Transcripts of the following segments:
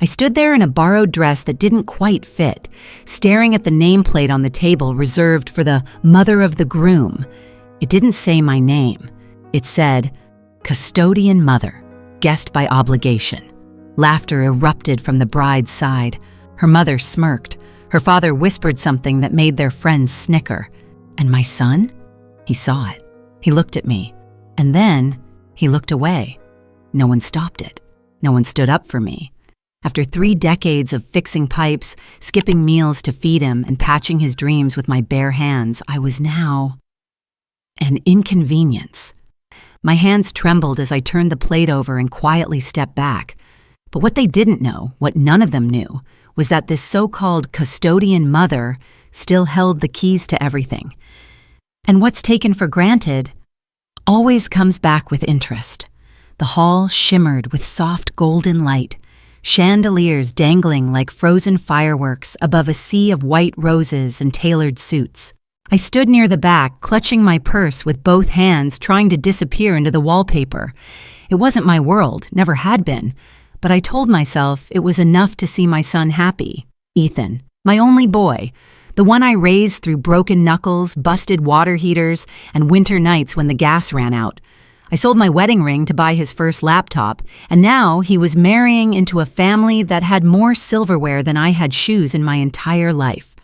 I stood there in a borrowed dress that didn't quite fit, staring at the nameplate on the table reserved for the mother of the groom. It didn't say my name. It said, "Custodian Mother, guest by obligation." Laughter erupted from the bride's side. Her mother smirked. Her father whispered something that made their friends snicker. And my son? He saw it. He looked at me. And then he looked away. No one stopped it. No one stood up for me. After 3 decades of fixing pipes, skipping meals to feed him, and patching his dreams with my bare hands, I was now an inconvenience. My hands trembled as I turned the plate over and quietly stepped back. But what they didn't know, what none of them knew, was that this so-called custodian mother still held the keys to everything. And what's taken for granted always comes back with interest. The hall shimmered with soft golden light, chandeliers dangling like frozen fireworks above a sea of white roses and tailored suits. I stood near the back, clutching my purse with both hands, trying to disappear into the wallpaper. It wasn't my world, never had been, but I told myself it was enough to see my son happy. Ethan, my only boy, the one I raised through broken knuckles, busted water heaters, and winter nights when the gas ran out. I sold my wedding ring to buy his first laptop, and now he was marrying into a family that had more silverware than I had shoes in my entire life.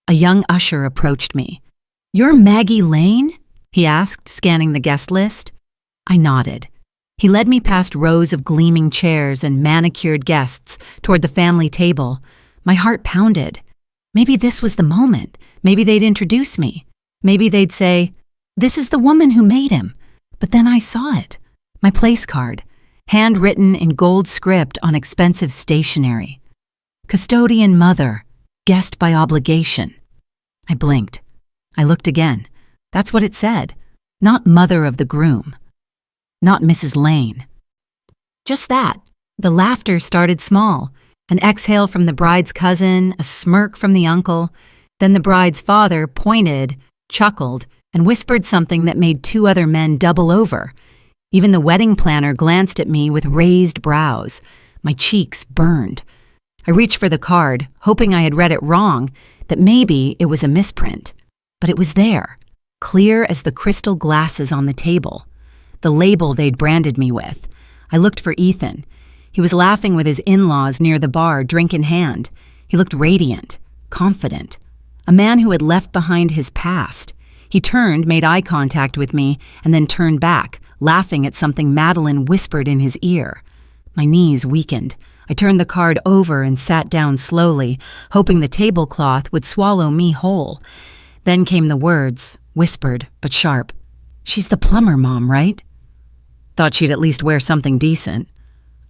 A young usher approached me. "You're Maggie Lane?" he asked, scanning the guest list. I nodded. He led me past rows of gleaming chairs and manicured guests toward the family table. My heart pounded. Maybe this was the moment. Maybe they'd introduce me. Maybe they'd say, "This is the woman who made him." But then I saw it. My place card, handwritten in gold script on expensive stationery. Custodian Mother, guest by obligation. I blinked. I looked again. That's what it said. Not mother of the groom. Not Mrs. Lane. Just that. The laughter started small. An exhale from the bride's cousin, a smirk from the uncle. Then the bride's father pointed, chuckled, and whispered something that made 2 other men double over. Even the wedding planner glanced at me with raised brows. My cheeks burned. I reached for the card, hoping I had read it wrong, that maybe it was a misprint. But it was there, clear as the crystal glasses on the table. The label they'd branded me with. I looked for Ethan. He was laughing with his in-laws near the bar, drink in hand. He looked radiant, confident. A man who had left behind his past. He turned, made eye contact with me, and then turned back, laughing at something Madeline whispered in his ear. My knees weakened. I turned the card over and sat down slowly, hoping the tablecloth would swallow me whole. Then came the words, whispered but sharp. "She's the plumber mom, right?" Thought she'd at least wear something decent.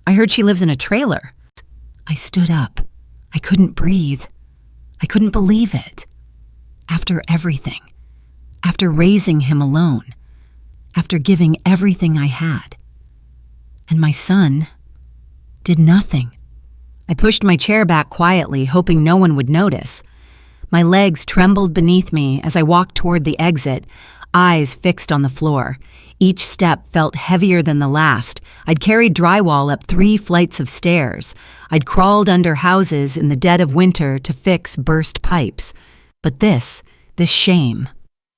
I heard she lives in a trailer. I stood up. I couldn't breathe. I couldn't believe it. After everything. After raising him alone, after giving everything I had. And my son did nothing. I pushed my chair back quietly, hoping no one would notice. My legs trembled beneath me as I walked toward the exit, eyes fixed on the floor. Each step felt heavier than the last. I'd carried drywall up 3 flights of stairs. I'd crawled under houses in the dead of winter to fix burst pipes. But this shame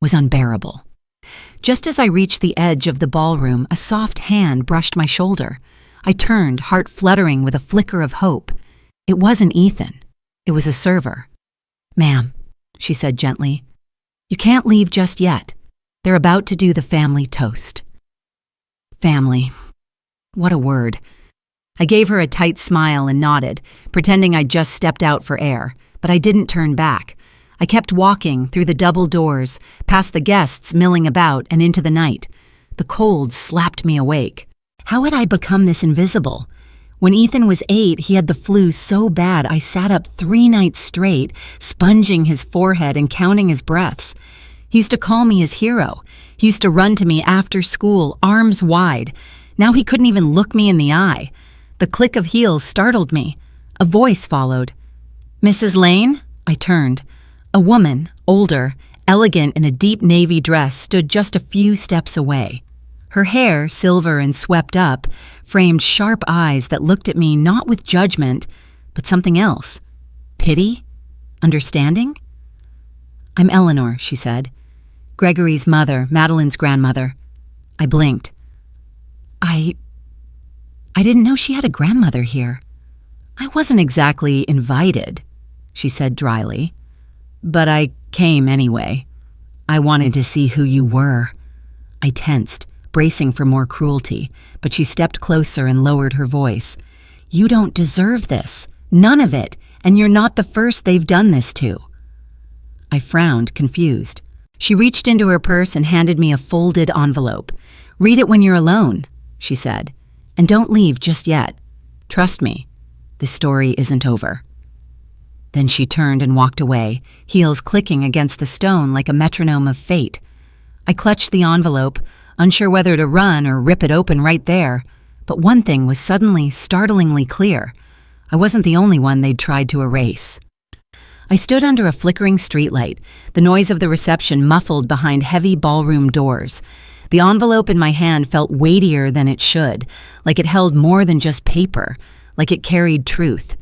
was unbearable. Just as I reached the edge of the ballroom, a soft hand brushed my shoulder. I turned, heart fluttering with a flicker of hope. It wasn't Ethan. It was a server. "Ma'am," she said gently, "you can't leave just yet. They're about to do the family toast." Family. What a word. I gave her a tight smile and nodded, pretending I'd just stepped out for air, but I didn't turn back. I kept walking through the double doors, past the guests milling about and into the night. The cold slapped me awake. How had I become this invisible? When Ethan was 8, he had the flu so bad I sat up 3 nights straight, sponging his forehead and counting his breaths. He used to call me his hero. He used to run to me after school, arms wide. Now he couldn't even look me in the eye. The click of heels startled me. A voice followed. "Mrs. Lane?" I turned. A woman, older, elegant in a deep navy dress, stood just a few steps away. Her hair, silver and swept up, framed sharp eyes that looked at me not with judgment, but something else. Pity? Understanding? I'm Eleanor, she said. Gregory's mother, Madeline's grandmother. I blinked. I didn't know she had a grandmother here. I wasn't exactly invited, she said dryly. But I came anyway. I wanted to see who you were. I tensed, bracing for more cruelty, but she stepped closer and lowered her voice. You don't deserve this. None of it. And you're not the first they've done this to. I frowned, confused. She reached into her purse and handed me a folded envelope. Read it when you're alone, she said. And don't leave just yet. Trust me, this story isn't over. Then she turned and walked away, heels clicking against the stone like a metronome of fate. I clutched the envelope, unsure whether to run or rip it open right there. But one thing was suddenly startlingly clear. I wasn't the only one they'd tried to erase. I stood under a flickering streetlight, the noise of the reception muffled behind heavy ballroom doors. The envelope in my hand felt weightier than it should, like it held more than just paper, like it carried truth.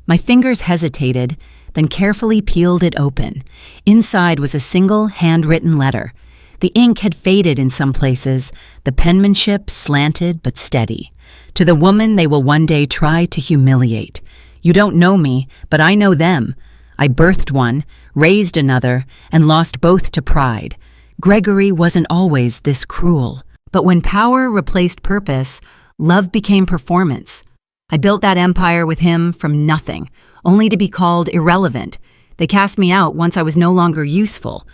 My fingers hesitated, then carefully peeled it open. Inside was a single handwritten letter. The ink had faded in some places, the penmanship slanted but steady. To the woman they will one day try to humiliate. You don't know me, but I know them. I birthed one, raised another, and lost both to pride. Gregory wasn't always this cruel. But when power replaced purpose, love became performance. I built that empire with him from nothing, only to be called irrelevant. They cast me out once I was no longer useful.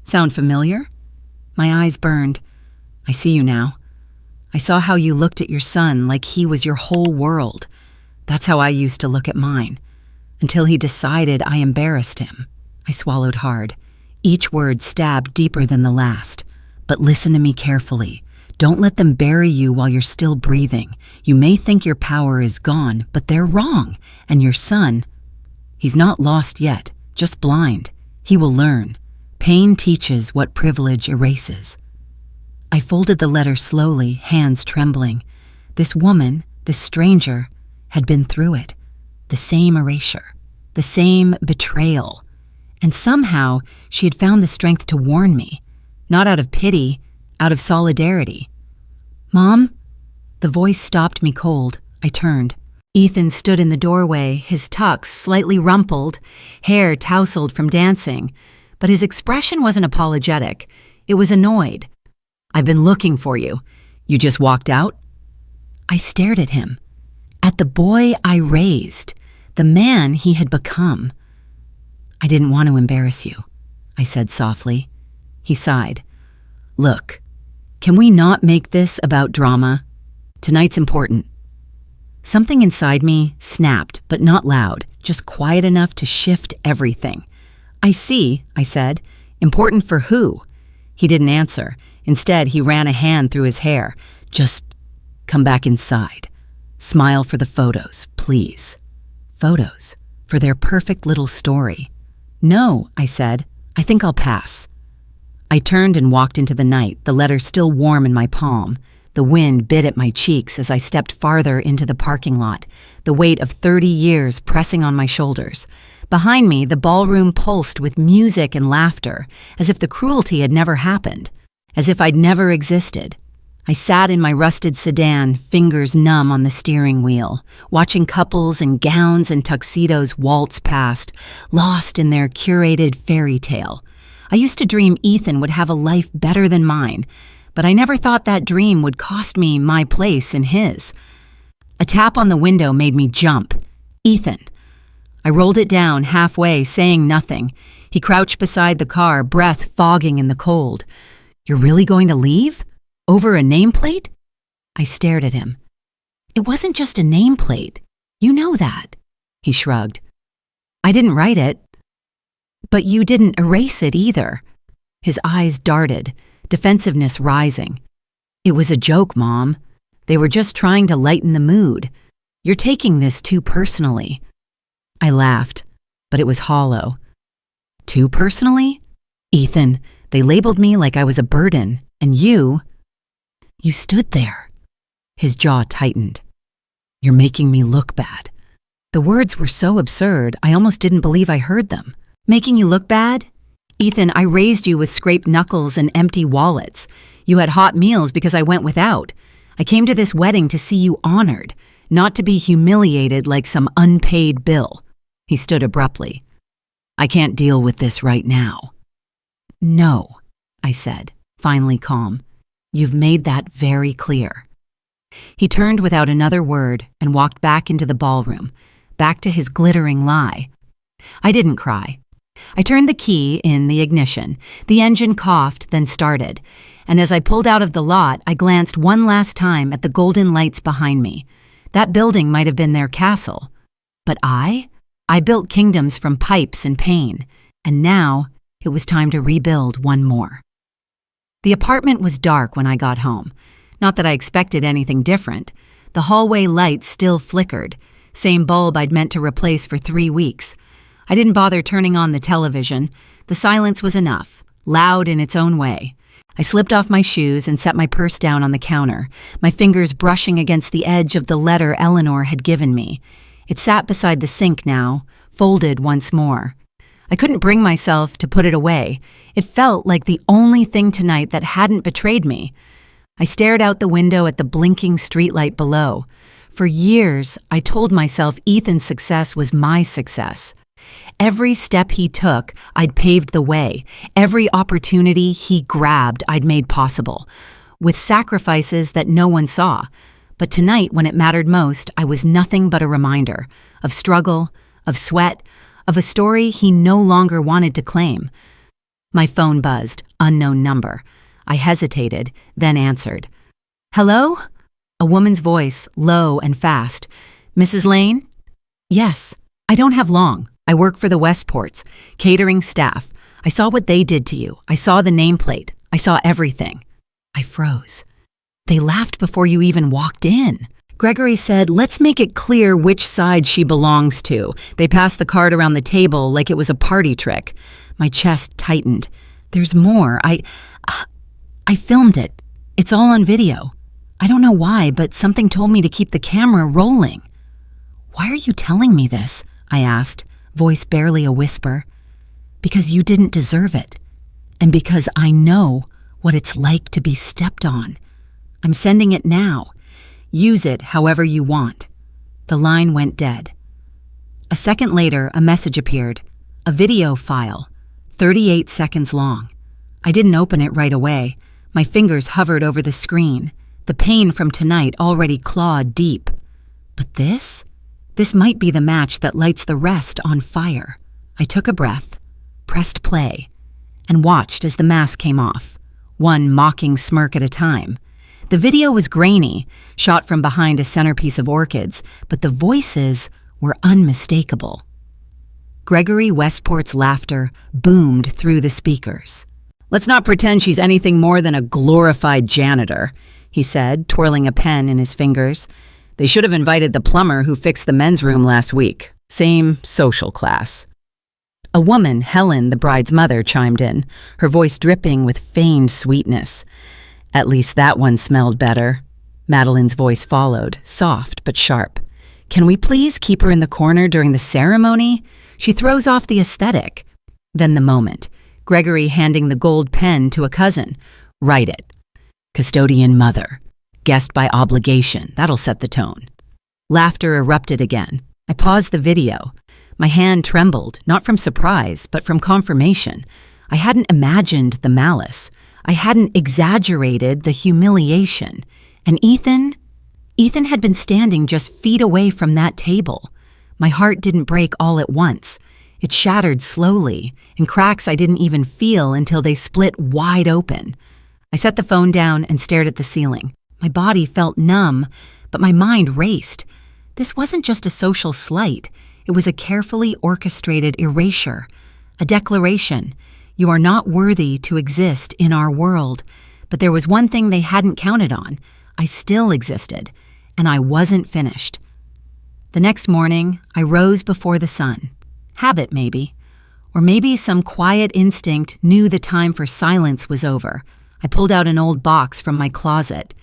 Sound familiar? My eyes burned. I see you now. I saw how you looked at your son like he was your whole world. That's how I used to look at mine. Until he decided I embarrassed him. I swallowed hard. Each word stabbed deeper than the last. But listen to me carefully. Don't let them bury you while you're still breathing. You may think your power is gone, but they're wrong. And your son, he's not lost yet, just blind. He will learn. Pain teaches what privilege erases. I folded the letter slowly, hands trembling. This woman, this stranger, had been through it. The same erasure, the same betrayal. And somehow she had found the strength to warn me, not out of pity, out of solidarity. Mom? The voice stopped me cold. I turned. Ethan stood in the doorway, his tux slightly rumpled, hair tousled from dancing. But his expression wasn't apologetic. It was annoyed. I've been looking for you. You just walked out? I stared at him. At the boy I raised. The man he had become. I didn't want to embarrass you, I said softly. He sighed. Look, can we not make this about drama? Tonight's important. Something inside me snapped, but not loud, just quiet enough to shift everything. I see, I said. Important for who? He didn't answer. Instead, he ran a hand through his hair. Just come back inside. Smile for the photos, please. Photos, for their perfect little story. No, I said. I think I'll pass. I turned and walked into the night, the letter still warm in my palm. The wind bit at my cheeks as I stepped farther into the parking lot, the weight of 30 years pressing on my shoulders. Behind me, the ballroom pulsed with music and laughter, as if the cruelty had never happened, as if I'd never existed. I sat in my rusted sedan, fingers numb on the steering wheel, watching couples in gowns and tuxedos waltz past, lost in their curated fairy tale. I used to dream Ethan would have a life better than mine, but I never thought that dream would cost me my place in his. A tap on the window made me jump. Ethan. I rolled it down halfway, saying nothing. He crouched beside the car, breath fogging in the cold. You're really going to leave? Over a nameplate? I stared at him. It wasn't just a nameplate. You know that. He shrugged. I didn't write it. But you didn't erase it either. His eyes darted, defensiveness rising. It was a joke, Mom. They were just trying to lighten the mood. You're taking this too personally. I laughed, but it was hollow. Too personally? Ethan, they labeled me like I was a burden, and you stood there. His jaw tightened. You're making me look bad. The words were so absurd, I almost didn't believe I heard them. Making you look bad? Ethan, I raised you with scraped knuckles and empty wallets. You had hot meals because I went without. I came to this wedding to see you honored, not to be humiliated like some unpaid bill. He stood abruptly. I can't deal with this right now. No, I said, finally calm. You've made that very clear. He turned without another word and walked back into the ballroom, back to his glittering lie. I didn't cry. I turned the key in the ignition. The engine coughed, then started. And as I pulled out of the lot, I glanced one last time at the golden lights behind me. That building might have been their castle. But I built kingdoms from pipes and pain. And now it was time to rebuild one more. The apartment was dark when I got home. Not that I expected anything different. The hallway lights still flickered. Same bulb I'd meant to replace for 3 weeks. I didn't bother turning on the television. The silence was enough, loud in its own way. I slipped off my shoes and set my purse down on the counter, my fingers brushing against the edge of the letter Eleanor had given me. It sat beside the sink now, folded once more. I couldn't bring myself to put it away. It felt like the only thing tonight that hadn't betrayed me. I stared out the window at the blinking streetlight below. For years, I told myself Ethan's success was my success. Every step he took, I'd paved the way. Every opportunity he grabbed, I'd made possible, with sacrifices that no one saw. But tonight, when it mattered most, I was nothing but a reminder of struggle, of sweat, of a story he no longer wanted to claim. My phone buzzed, unknown number. I hesitated, then answered. Hello? A woman's voice, low and fast. Mrs. Lane? Yes. I don't have long. I work for the Westports, catering staff. I saw what they did to you. I saw the nameplate. I saw everything. I froze. They laughed before you even walked in. Gregory said, let's make it clear which side she belongs to. They passed the card around the table like it was a party trick. My chest tightened. There's more. I filmed it. It's all on video. I don't know why, but something told me to keep the camera rolling. Why are you telling me this? I asked, voice barely a whisper. Because you didn't deserve it. And because I know what it's like to be stepped on. I'm sending it now. Use it however you want. The line went dead. A second later, a message appeared. A video file, 38 seconds long. I didn't open it right away. My fingers hovered over the screen. The pain from tonight already clawed deep. But this? This might be the match that lights the rest on fire. I took a breath, pressed play, and watched as the mask came off, one mocking smirk at a time. The video was grainy, shot from behind a centerpiece of orchids, but the voices were unmistakable. Gregory Westport's laughter boomed through the speakers. Let's not pretend she's anything more than a glorified janitor, he said, twirling a pen in his fingers. They should have invited the plumber who fixed the men's room last week. Same social class. A woman, Helen, the bride's mother, chimed in, her voice dripping with feigned sweetness. At least that one smelled better. Madeline's voice followed, soft but sharp. Can we please keep her in the corner during the ceremony? She throws off the aesthetic. Then the moment. Gregory handing the gold pen to a cousin. Write it. Custodian mother. Guest by obligation. That'll set the tone. Laughter erupted again. I paused the video. My hand trembled, not from surprise, but from confirmation. I hadn't imagined the malice. I hadn't exaggerated the humiliation. And Ethan had been standing just feet away from that table. My heart didn't break all at once. It shattered slowly, in cracks I didn't even feel until they split wide open. I set the phone down and stared at the ceiling. My body felt numb, but my mind raced. This wasn't just a social slight. It was a carefully orchestrated erasure, a declaration. You are not worthy to exist in our world. But there was one thing they hadn't counted on. I still existed, and I wasn't finished. The next morning, I rose before the sun. Habit, maybe. Or maybe some quiet instinct knew the time for silence was over. I pulled out an old box from my closet.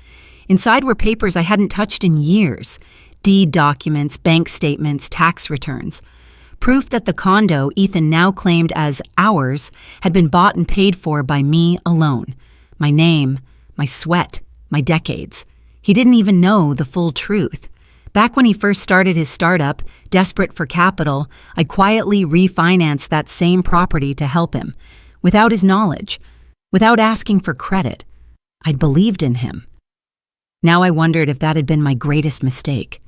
Inside were papers I hadn't touched in years. deed documents, bank statements, tax returns. Proof that the condo Ethan now claimed as ours had been bought and paid for by me alone. My name, my sweat, my decades. He didn't even know the full truth. Back when he first started his startup, desperate for capital, I quietly refinanced that same property to help him, without his knowledge, without asking for credit. I'd believed in him. Now I wondered if that had been my greatest mistake.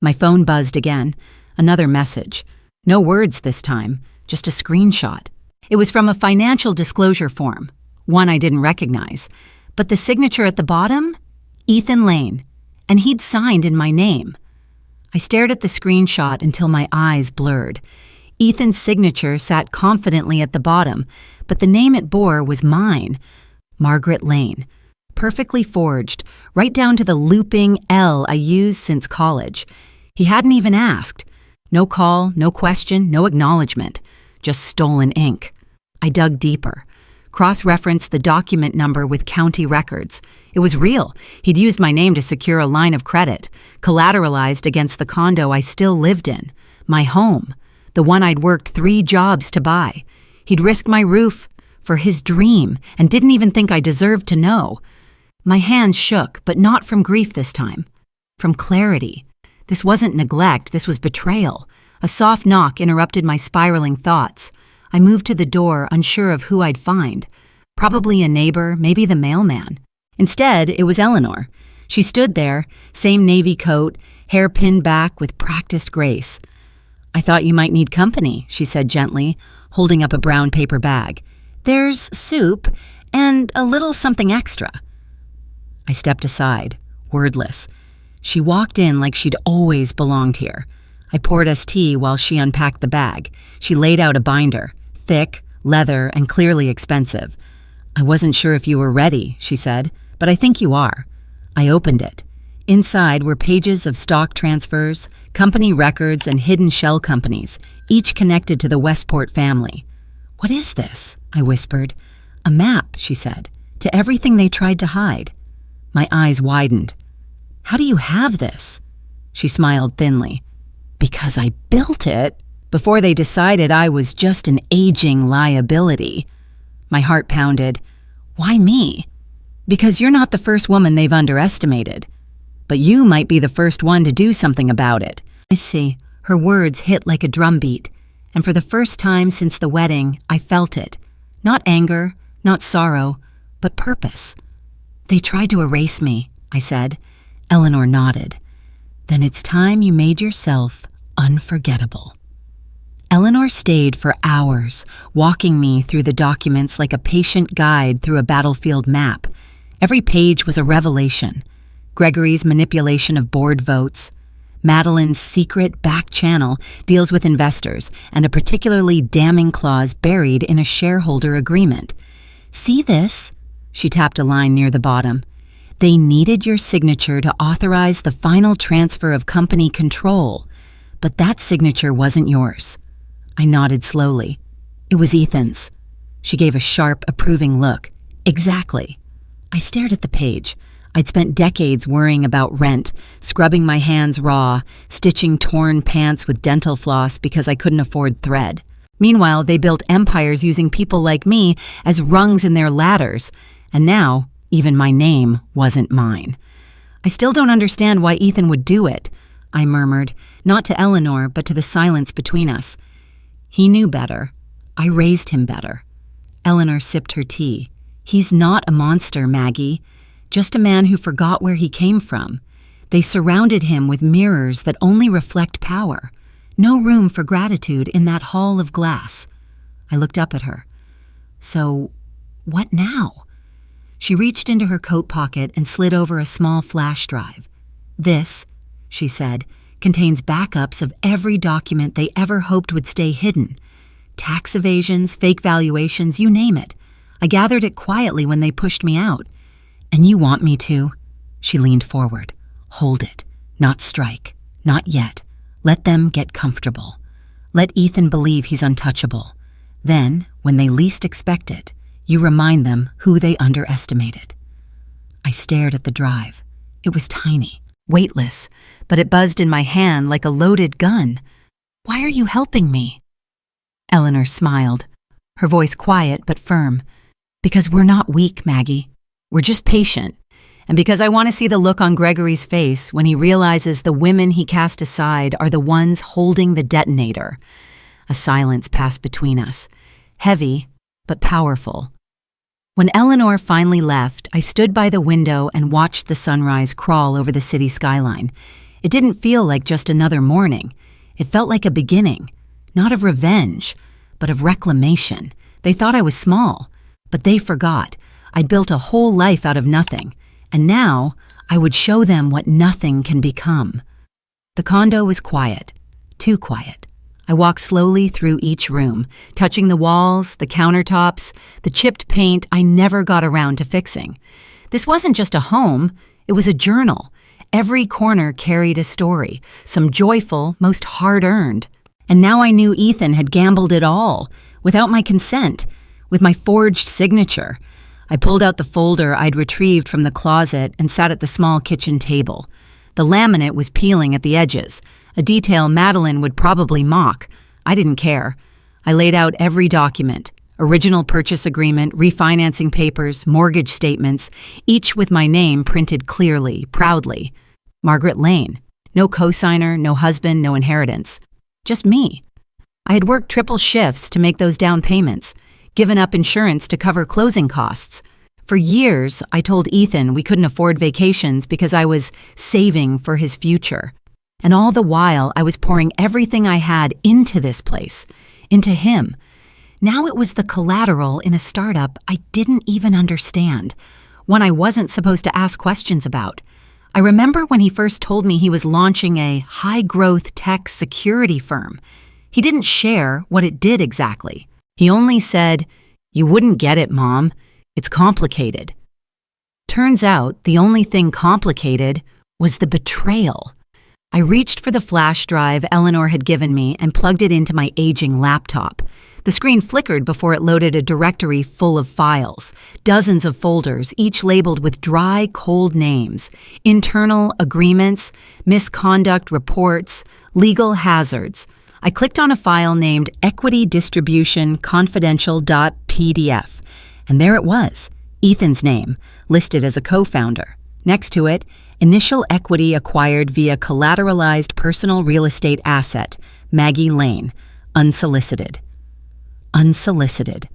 My phone buzzed again. Another message. No words this time, just a screenshot. It was from a financial disclosure form, one I didn't recognize. But the signature at the bottom? Ethan Lane. And he'd signed in my name. I stared at the screenshot until my eyes blurred. Ethan's signature sat confidently at the bottom, but the name it bore was mine, Margaret Lane. Perfectly forged, right down to the looping L I used since college. He hadn't even asked. No call, no question, no acknowledgement. Just stolen ink. I dug deeper. Cross-referenced the document number with county records. It was real. He'd used my name to secure a line of credit, collateralized against the condo I still lived in. My home. The one I'd worked 3 jobs to buy. He'd risked my roof for his dream and didn't even think I deserved to know. My hands shook, but not from grief this time. From clarity. This wasn't neglect, this was betrayal. A soft knock interrupted my spiraling thoughts. I moved to the door, unsure of who I'd find. Probably a neighbor, maybe the mailman. Instead, it was Eleanor. She stood there, same navy coat, hair pinned back with practiced grace. "I thought you might need company," she said gently, holding up a brown paper bag. "There's soup and a little something extra." I stepped aside, wordless. She walked in like she'd always belonged here. I poured us tea while she unpacked the bag. She laid out a binder, thick, leather, and clearly expensive. "I wasn't sure if you were ready," she said, "but I think you are." I opened it. Inside were pages of stock transfers, company records, and hidden shell companies, each connected to the Westport family. "What is this?" I whispered. "A map," she said, "to everything they tried to hide." My eyes widened. "How do you have this?" She smiled thinly. "Because I built it before they decided I was just an aging liability." My heart pounded. "Why me?" "Because you're not the first woman they've underestimated. But you might be the first one to do something about it." I see. Her words hit like a drumbeat, and for the first time since the wedding, I felt it. Not anger, not sorrow, but purpose. "They tried to erase me," I said. Eleanor nodded. "Then it's time you made yourself unforgettable." Eleanor stayed for hours, walking me through the documents like a patient guide through a battlefield map. Every page was a revelation. Gregory's manipulation of board votes, Madeline's secret back channel deals with investors, and a particularly damning clause buried in a shareholder agreement. "See this?" She tapped a line near the bottom. "They needed your signature to authorize the final transfer of company control, but that signature wasn't yours." I nodded slowly. "It was Ethan's." She gave a sharp, approving look. "Exactly." I stared at the page. I'd spent decades worrying about rent, scrubbing my hands raw, stitching torn pants with dental floss because I couldn't afford thread. Meanwhile, they built empires using people like me as rungs in their ladders, and now even my name wasn't mine. "I still don't understand why Ethan would do it," I murmured, not to Eleanor, but to the silence between us. "He knew better. I raised him better." Eleanor sipped her tea. "He's not a monster, Maggie. Just a man who forgot where he came from. They surrounded him with mirrors that only reflect power. No room for gratitude in that hall of glass." I looked up at her. "So, what now?" She reached into her coat pocket and slid over a small flash drive. "This," she said, "contains backups of every document they ever hoped would stay hidden. Tax evasions, fake valuations, you name it. I gathered it quietly when they pushed me out. And you want me to?" She leaned forward. "Hold it. Not strike. Not yet. Let them get comfortable. Let Ethan believe he's untouchable. Then, when they least expect it, you remind them who they underestimated." I stared at the drive. It was tiny. weightless, but it buzzed in my hand like a loaded gun. "Why are you helping me?" Eleanor smiled, her voice quiet but firm. "Because we're not weak, Maggie. We're just patient. And because I want to see the look on Gregory's face when he realizes the women he cast aside are the ones holding the detonator." A silence passed between us, heavy but powerful. When Eleanor finally left, I stood by the window and watched the sunrise crawl over the city skyline. It didn't feel like just another morning. It felt like a beginning, not of revenge, but of reclamation. They thought I was small, but they forgot. I'd built a whole life out of nothing, and now I would show them what nothing can become. The condo was quiet, too quiet. I walked slowly through each room, touching the walls, the countertops, the chipped paint I never got around to fixing. This wasn't just a home, it was a journal. Every corner carried a story, some joyful, most hard-earned. And now I knew Ethan had gambled it all, without my consent, with my forged signature. I pulled out the folder I'd retrieved from the closet and sat at the small kitchen table. The laminate was peeling at the edges, a detail Madeline would probably mock. I didn't care. I laid out every document: original purchase agreement, refinancing papers, mortgage statements, each with my name printed clearly, proudly. Margaret Lane. No cosigner, no husband, no inheritance. Just me. I had worked triple shifts to make those down payments, given up insurance to cover closing costs. For years, I told Ethan we couldn't afford vacations because I was saving for his future. And all the while, I was pouring everything I had into this place, into him. Now it was the collateral in a startup I didn't even understand, one I wasn't supposed to ask questions about. I remember when he first told me he was launching a high-growth tech security firm. He didn't share what it did exactly. He only said, "You wouldn't get it, Mom. It's complicated." Turns out the only thing complicated was the betrayal. I reached for the flash drive Eleanor had given me and plugged it into my aging laptop. The screen flickered before it loaded a directory full of files, dozens of folders, each labeled with dry, cold names: internal agreements, misconduct reports, legal hazards. I clicked on a file named Equity Distribution Confidential.pdf, and there it was, Ethan's name, listed as a co-founder. Next to it, initial equity acquired via collateralized personal real estate asset, Maggie Lane, unsolicited. Unsolicited.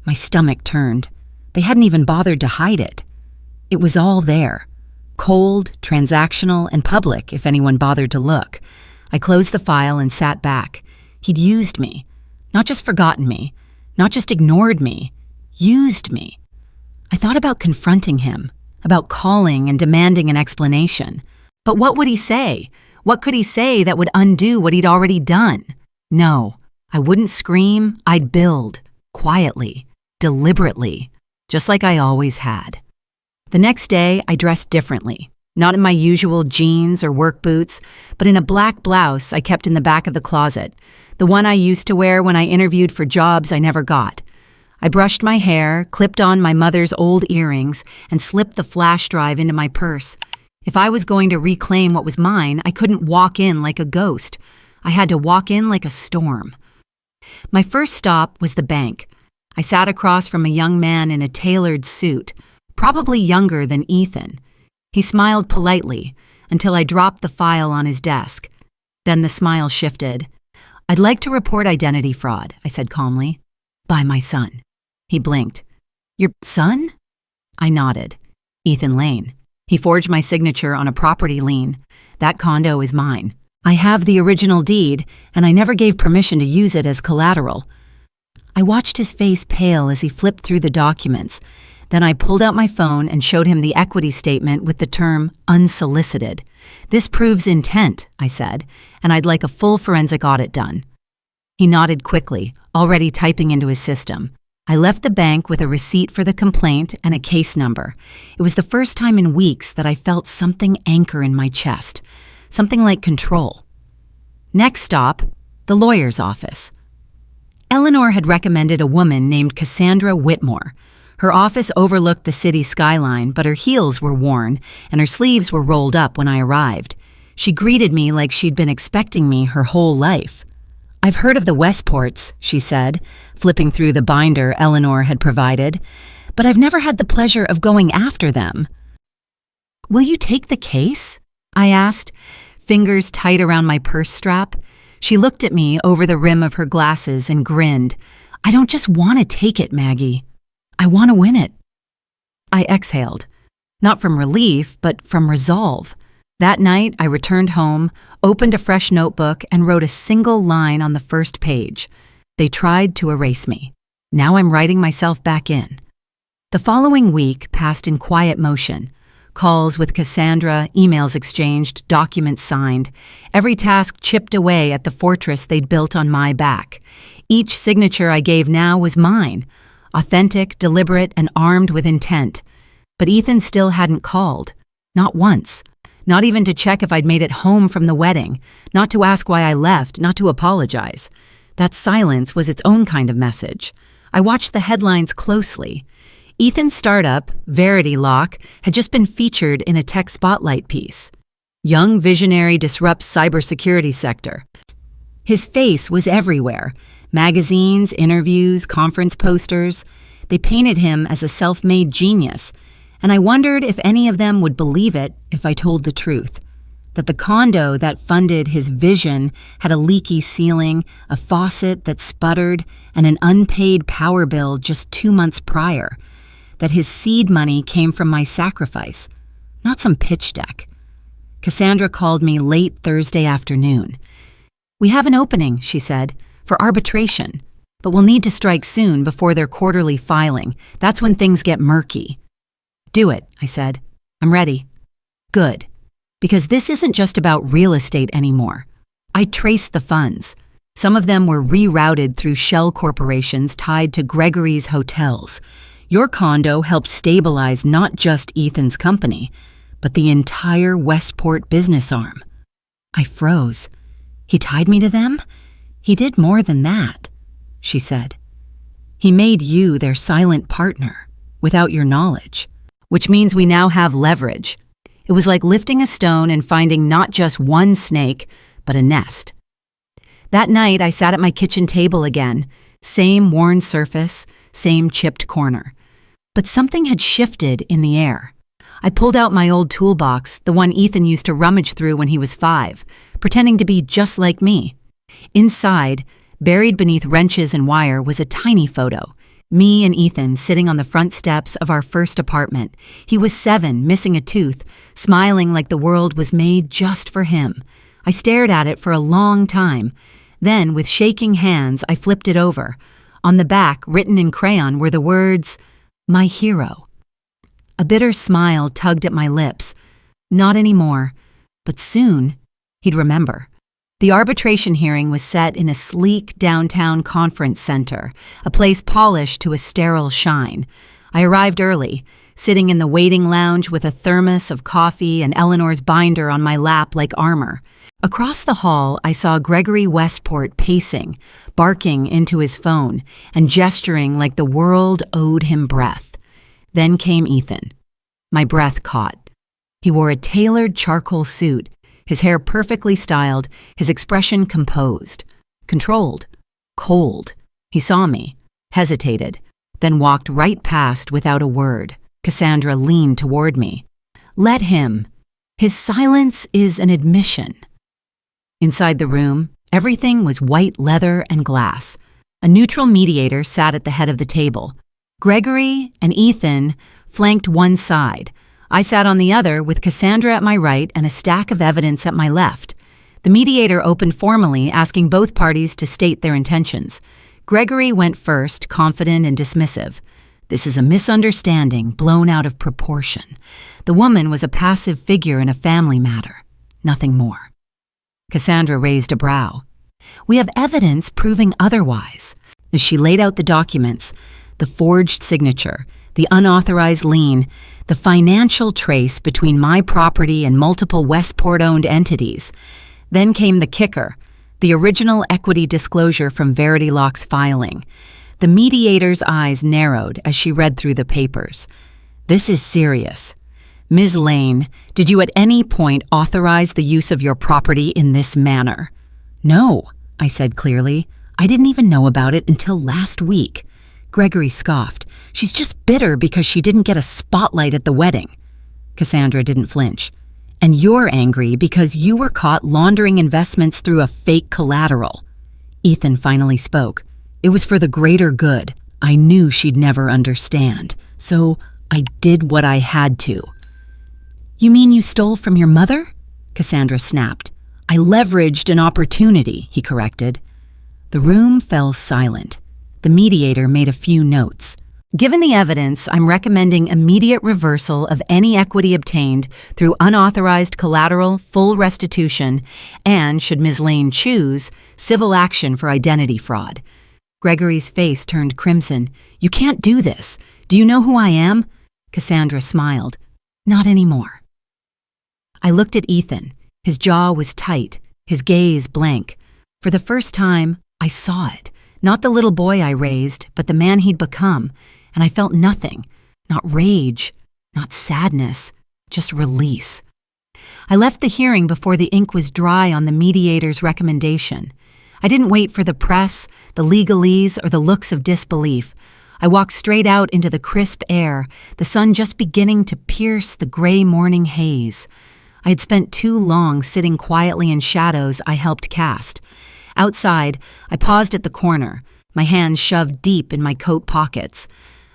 My stomach turned. They hadn't even bothered to hide it. It was all there. Cold, transactional, and public if anyone bothered to look. I closed the file and sat back. He'd used me. Not just forgotten me. Not just ignored me. Used me. I thought about confronting him, about calling and demanding an explanation. But what would he say? What could he say that would undo what he'd already done? No, I wouldn't scream. I'd build, quietly, deliberately, just like I always had. The next day, I dressed differently. Not in my usual jeans or work boots, but in a black blouse I kept in the back of the closet, the one I used to wear when I interviewed for jobs I never got. I brushed my hair, clipped on my mother's old earrings, and slipped the flash drive into my purse. If I was going to reclaim what was mine, I couldn't walk in like a ghost. I had to walk in like a storm. My first stop was the bank. I sat across from a young man in a tailored suit, probably younger than Ethan. He smiled politely until I dropped the file on his desk. Then the smile shifted. "I'd like to report identity fraud," I said calmly. "By my son." He blinked. "Your son?" I nodded. "Ethan Lane. He forged my signature on a property lien. That condo is mine. I have the original deed, and I never gave permission to use it as collateral." I watched his face pale as he flipped through the documents. Then I pulled out my phone and showed him the equity statement with the term unsolicited. "This proves intent," I said, "and I'd like a full forensic audit done." He nodded quickly, already typing into his system. I left the bank with a receipt for the complaint and a case number. It was the first time in weeks that I felt something anchor in my chest, something like control. Next stop, the lawyer's office. Eleanor had recommended a woman named Cassandra Whitmore. Her office overlooked the city skyline, but her heels were worn and her sleeves were rolled up when I arrived. She greeted me like she'd been expecting me her whole life. "I've heard of the Westports," she said, flipping through the binder Eleanor had provided, "but I've never had the pleasure of going after them." "Will you take the case?" I asked, fingers tight around my purse strap. She looked at me over the rim of her glasses and grinned. "I don't just want to take it, Maggie. I want to win it." I exhaled, not from relief, but from resolve. That night, I returned home, opened a fresh notebook, and wrote a single line on the first page. "They tried to erase me. Now I'm writing myself back in." The following week passed in quiet motion. Calls with Cassandra, emails exchanged, documents signed. Every task chipped away at the fortress they'd built on my back. Each signature I gave now was mine, authentic, deliberate, and armed with intent. But Ethan still hadn't called. Not once. Not even to check if I'd made it home from the wedding. Not to ask why I left, not to apologize. That silence was its own kind of message. I watched the headlines closely. Ethan's startup, VerityLock, had just been featured in a tech spotlight piece. Young visionary disrupts cybersecurity sector. His face was everywhere. Magazines, interviews, conference posters. They painted him as a self-made genius, and I wondered if any of them would believe it if I told the truth. That the condo that funded his vision had a leaky ceiling, a faucet that sputtered, and an unpaid power bill just 2 months prior. That his seed money came from my sacrifice, not some pitch deck. Cassandra called me late Thursday afternoon. "We have an opening," she said, "for arbitration, but we'll need to strike soon before their quarterly filing. That's when things get murky." "Do it," I said. "I'm ready." "Good. Because this isn't just about real estate anymore." I traced the funds. Some of them were rerouted through shell corporations tied to Gregory's hotels. Your condo helped stabilize not just Ethan's company, but the entire Westport business arm. I froze. "He tied me to them?" "He did more than that," she said. "He made you their silent partner, without your knowledge. Which means we now have leverage." It was like lifting a stone and finding not just one snake, but a nest. That night, I sat at my kitchen table again. Same worn surface, same chipped corner. But something had shifted in the air. I pulled out my old toolbox, the one Ethan used to rummage through when he was 5, pretending to be just like me. Inside, buried beneath wrenches and wire, was a tiny photo. Me and Ethan sitting on the front steps of our first apartment. He was 7, missing a tooth, smiling like the world was made just for him. I stared at it for a long time. Then, with shaking hands, I flipped it over. On the back, written in crayon, were the words, "My hero." A bitter smile tugged at my lips. Not anymore, but soon he'd remember. The arbitration hearing was set in a sleek downtown conference center, a place polished to a sterile shine. I arrived early, sitting in the waiting lounge with a thermos of coffee and Eleanor's binder on my lap like armor. Across the hall, I saw Gregory Westport pacing, barking into his phone, and gesturing like the world owed him breath. Then came Ethan. My breath caught. He wore a tailored charcoal suit, his hair perfectly styled, his expression composed, controlled, cold. He saw me, hesitated, then walked right past without a word. Cassandra leaned toward me. "Let him. His silence is an admission." Inside the room, everything was white leather and glass. A neutral mediator sat at the head of the table. Gregory and Ethan flanked one side. I sat on the other with Cassandra at my right and a stack of evidence at my left. The mediator opened formally, asking both parties to state their intentions. Gregory went first, confident and dismissive. "This is a misunderstanding blown out of proportion. The woman was a passive figure in a family matter. Nothing more." Cassandra raised a brow. "We have evidence proving otherwise." As she laid out the documents, the forged signature, the unauthorized lien, the financial trace between my property and multiple Westport-owned entities. Then came the kicker, the original equity disclosure from VerityLock's filing. The mediator's eyes narrowed as she read through the papers. "This is serious. Ms. Lane, did you at any point authorize the use of your property in this manner?" "No," I said clearly. "I didn't even know about it until last week." Gregory scoffed. "She's just bitter because she didn't get a spotlight at the wedding." Cassandra didn't flinch. "And you're angry because you were caught laundering investments through a fake collateral." Ethan finally spoke. "It was for the greater good. I knew she'd never understand, so I did what I had to." "You mean you stole from your mother?" Cassandra snapped. "I leveraged an opportunity," he corrected. The room fell silent. The mediator made a few notes. "Given the evidence, I'm recommending immediate reversal of any equity obtained through unauthorized collateral, full restitution, and, should Ms. Lane choose, civil action for identity fraud." Gregory's face turned crimson. "You can't do this. Do you know who I am?" Cassandra smiled. "Not anymore." I looked at Ethan. His jaw was tight, his gaze blank. For the first time, I saw it. Not the little boy I raised, but the man he'd become. And I felt nothing. Not rage, not sadness, just release. I left the hearing before the ink was dry on the mediator's recommendation. I didn't wait for the press, the legalese, or the looks of disbelief. I walked straight out into the crisp air, the sun just beginning to pierce the gray morning haze. I had spent too long sitting quietly in shadows I helped cast. Outside, I paused at the corner, my hands shoved deep in my coat pockets.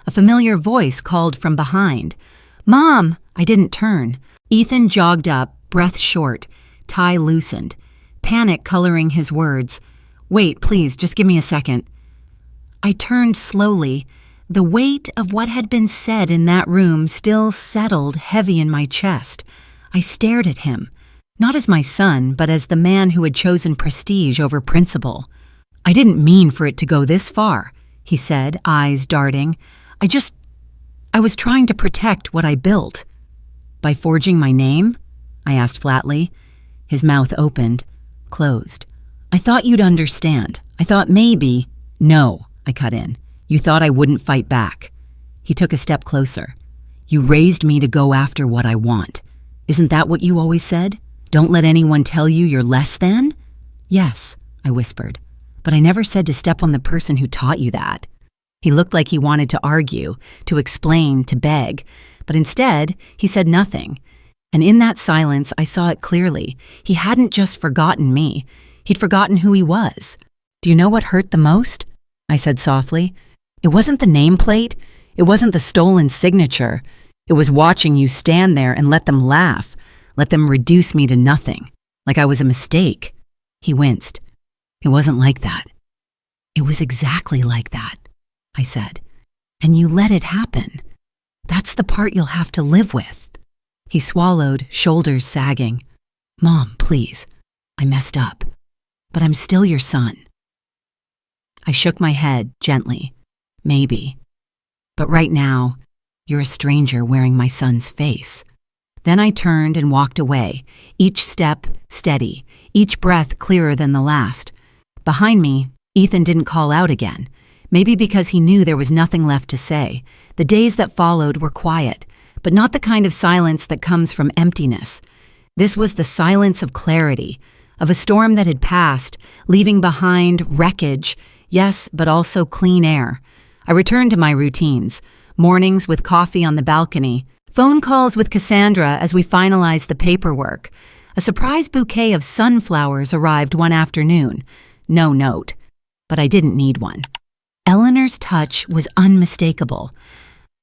A familiar voice called from behind. "Mom!" I didn't turn. Ethan jogged up, breath short, tie loosened, panic coloring his words. "Wait, please, just give me a second." I turned slowly. The weight of what had been said in that room still settled heavy in my chest. I stared at him. Not as my son, but as the man who had chosen prestige over principle. "I didn't mean for it to go this far," he said, eyes darting. I was trying to protect what I built." "By forging my name?" I asked flatly. His mouth opened, closed. "I thought you'd understand. I thought maybe—" "No," I cut in. "You thought I wouldn't fight back." He took a step closer. "You raised me to go after what I want. Isn't that what you always said? Don't let anyone tell you you're less than?" "Yes," I whispered, "but I never said to step on the person who taught you that." He looked like he wanted to argue, to explain, to beg, but instead, he said nothing. And in that silence, I saw it clearly. He hadn't just forgotten me. He'd forgotten who he was. "Do you know what hurt the most?" I said softly. "It wasn't the nameplate. It wasn't the stolen signature. It was watching you stand there and let them laugh. Let them reduce me to nothing, like I was a mistake." He winced. "It wasn't like that." "It was exactly like that," I said. "And you let it happen. That's the part you'll have to live with." He swallowed, shoulders sagging. "Mom, please. I messed up. But I'm still your son." I shook my head gently. "Maybe. But right now, you're a stranger wearing my son's face." Then I turned and walked away, each step steady, each breath clearer than the last. Behind me, Ethan didn't call out again, maybe because he knew there was nothing left to say. The days that followed were quiet, but not the kind of silence that comes from emptiness. This was the silence of clarity, of a storm that had passed, leaving behind wreckage, yes, but also clean air. I returned to my routines, mornings with coffee on the balcony, phone calls with Cassandra as we finalized the paperwork. A surprise bouquet of sunflowers arrived one afternoon. No note, but I didn't need one. Eleanor's touch was unmistakable.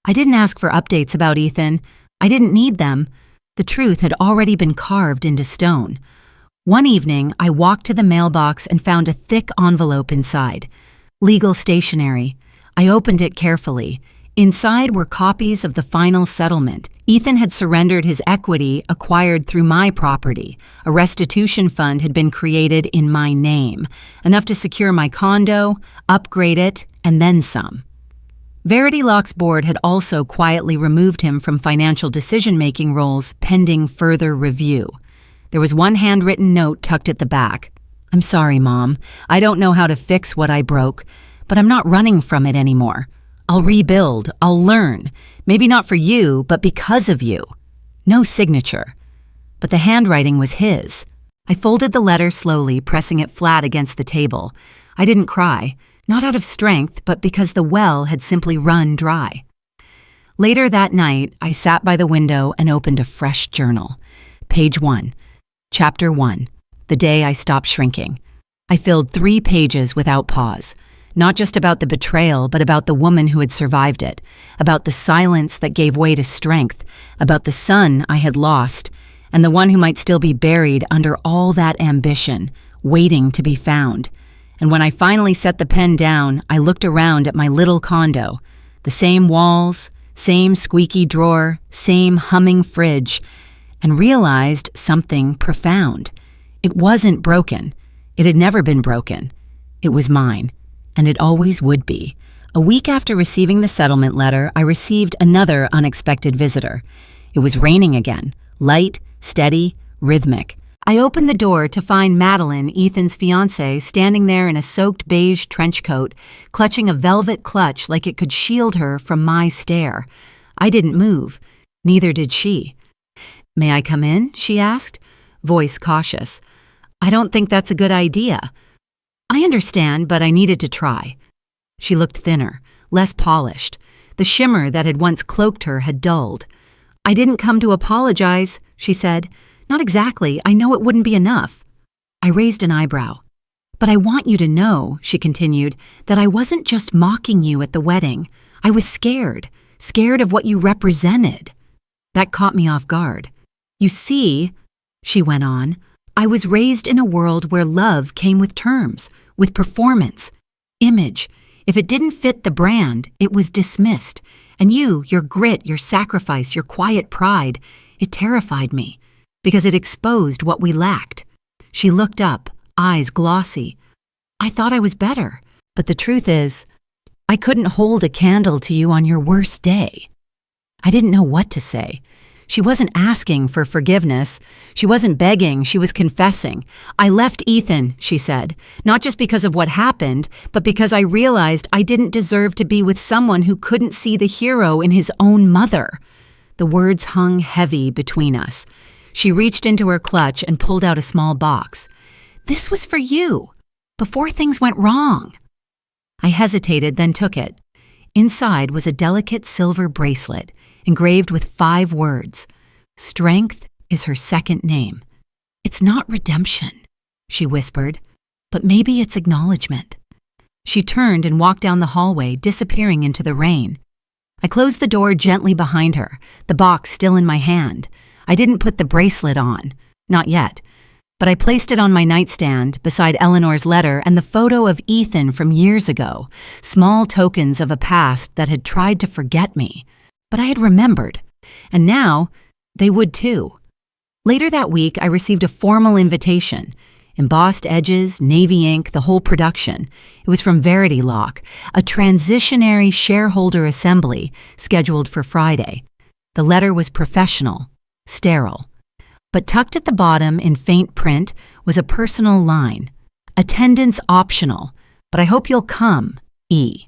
I didn't ask for updates about Ethan. I didn't need them. The truth had already been carved into stone. One evening, I walked to the mailbox and found a thick envelope inside. Legal stationery. I opened it carefully. Inside were copies of the final settlement. Ethan had surrendered his equity acquired through my property. A restitution fund had been created in my name, enough to secure my condo, upgrade it, and then some. Verity Locke's board had also quietly removed him from financial decision-making roles pending further review. There was one handwritten note tucked at the back. "I'm sorry, Mom. I don't know how to fix what I broke, but I'm not running from it anymore. I'll rebuild, I'll learn. Maybe not for you, but because of you. No signature. But the handwriting was his. I folded the letter slowly, pressing it flat against the table. I didn't cry, not out of strength, but because the well had simply run dry. Later that night, I sat by the window and opened a fresh journal. Page 1. Chapter 1. The day I stopped shrinking. I filled 3 pages without pause. Not just about the betrayal, but about the woman who had survived it, about the silence that gave way to strength, about the son I had lost, and the one who might still be buried under all that ambition, waiting to be found. And when I finally set the pen down, I looked around at my little condo. The same walls, same squeaky drawer, same humming fridge, and realized something profound. It wasn't broken. It had never been broken. It was mine. And it always would be. A week after receiving the settlement letter, I received another unexpected visitor. It was raining again, light, steady, rhythmic. I opened the door to find Madeline, Ethan's fiancée, standing there in a soaked beige trench coat, clutching a velvet clutch like it could shield her from my stare. I didn't move. Neither did she. "May I come in?" she asked, voice cautious. "I don't think that's a good idea." "I understand, but I needed to try." She looked thinner, less polished. The shimmer that had once cloaked her had dulled. "I didn't come to apologize," she said. "Not exactly. I know it wouldn't be enough." I raised an eyebrow. "But I want you to know," she continued, "that I wasn't just mocking you at the wedding. I was scared of what you represented." That caught me off guard. "You see," she went on, "I was raised in a world where love came with terms, with performance, image. If it didn't fit the brand, it was dismissed. And you, your grit, your sacrifice, your quiet pride, it terrified me because it exposed what we lacked." She looked up, eyes glossy. "I thought I was better, but the truth is, I couldn't hold a candle to you on your worst day." I didn't know what to say. She wasn't asking for forgiveness. She wasn't begging, she was confessing. "I left Ethan," she said, "not just because of what happened, but because I realized I didn't deserve to be with someone who couldn't see the hero in his own mother." The words hung heavy between us. She reached into her clutch and pulled out a small box. "This was for you, before things went wrong." I hesitated, then took it. Inside was a delicate silver bracelet, engraved with 5 words. "Strength is her second name." "It's not redemption," she whispered, "but maybe it's acknowledgement." She turned and walked down the hallway, disappearing into the rain. I closed the door gently behind her, the box still in my hand. I didn't put the bracelet on, not yet, but I placed it on my nightstand beside Eleanor's letter and the photo of Ethan from years ago, small tokens of a past that had tried to forget me. But I had remembered, and now they would too. Later that week, I received a formal invitation. Embossed edges, navy ink, the whole production. It was from Verity Lock, a transitionary shareholder assembly scheduled for Friday. The letter was professional, sterile. But tucked at the bottom in faint print was a personal line. "Attendance optional, but I hope you'll come, E."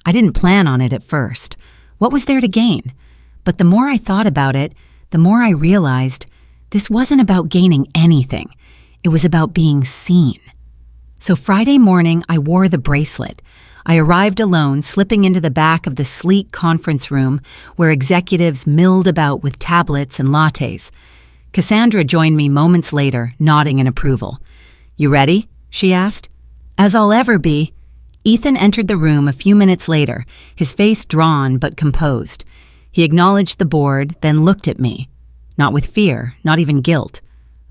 I didn't plan on it at first. What was there to gain? But the more I thought about it, the more I realized this wasn't about gaining anything. It was about being seen. So Friday morning, I wore the bracelet. I arrived alone, slipping into the back of the sleek conference room where executives milled about with tablets and lattes. Cassandra joined me moments later, nodding in approval. "You ready?" she asked. "As I'll ever be." Ethan entered the room a few minutes later, his face drawn but composed. He acknowledged the board, then looked at me. Not with fear, not even guilt,